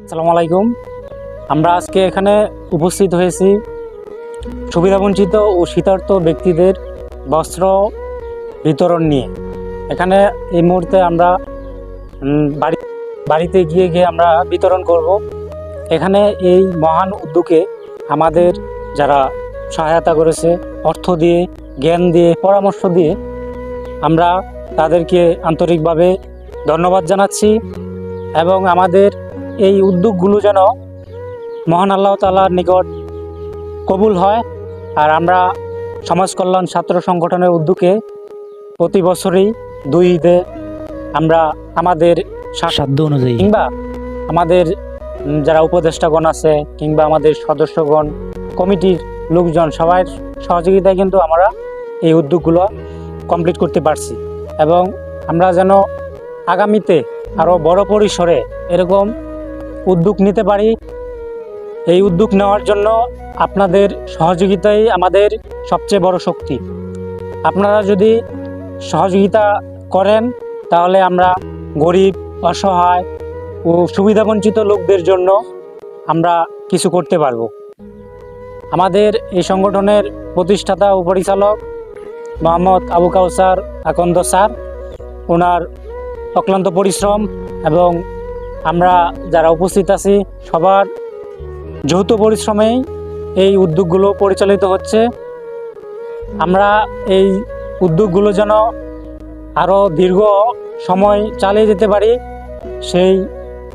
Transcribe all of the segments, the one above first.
আসসালামু আলাইকুম। আমরা আজকে এখানে উপস্থিত হয়েছি সুবিধাবঞ্চিত ও শীতার্ত ব্যক্তিদের বস্ত্র বিতরণ নিয়ে। এখানে এই মুহূর্তে আমরা বাড়িতে গিয়ে আমরা বিতরণ করব। এখানে এই মহান উদ্যোগে আমাদের যারা সহায়তা করেছে অর্থ দিয়ে, জ্ঞান দিয়ে, পরামর্শ দিয়ে, আমরা তাদেরকে আন্তরিকভাবে ধন্যবাদ জানাচ্ছি এবং আমাদের এই উদ্যোগগুলো যেন মহান আল্লাহ তাআলার নিকট কবুল হয়। আর আমরা সমাজ কল্যাণ ছাত্র সংগঠনের উদ্যোগে প্রতি বছরই 2 ঈদে আমরা আমাদের সাধ্য অনুযায়ী কিংবা আমাদের যারা উপদেষ্টাগণ আছে কিংবা আমাদের সদস্যগণ, কমিটির লোকজন, সবার সহযোগিতায় কিন্তু আমরা এই উদ্যোগগুলো কমপ্লিট করতে পারছি এবং আমরা যেন আগামীতে আরও বড় পরিসরে এরকম উদ্যোগ নিতে পারি। এই উদ্যোগ নেওয়ার জন্য আপনাদের সহযোগিতাই আমাদের সবচেয়ে বড় শক্তি। আপনারা যদি সহযোগিতা করেন তাহলে আমরা গরিব, অসহায় ও সুবিধাবঞ্চিত লোকদের জন্য আমরা কিছু করতে পারব। আমাদের এই সংগঠনের প্রতিষ্ঠাতা ও পরিচালক মোহাম্মদ আবু কাউসার আকন্দ স্যার, ওনার অক্লান্ত পরিশ্রম এবং আমরা যারা উপস্থিত আছি সবার যৌথ পরিশ্রমেই এই উদ্যোগগুলো পরিচালিত হচ্ছে। আমরা এই উদ্যোগগুলো যেন আরও দীর্ঘ সময় চালিয়ে যেতে পারি সেই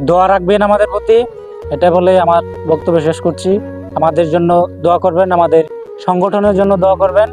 দোয়া রাখবেন আমাদের প্রতি। এটা বলে আমার বক্তব্য শেষ করছি। আমাদের জন্য দোয়া করবেন, আমাদের সংগঠনের জন্য দোয়া করবেন।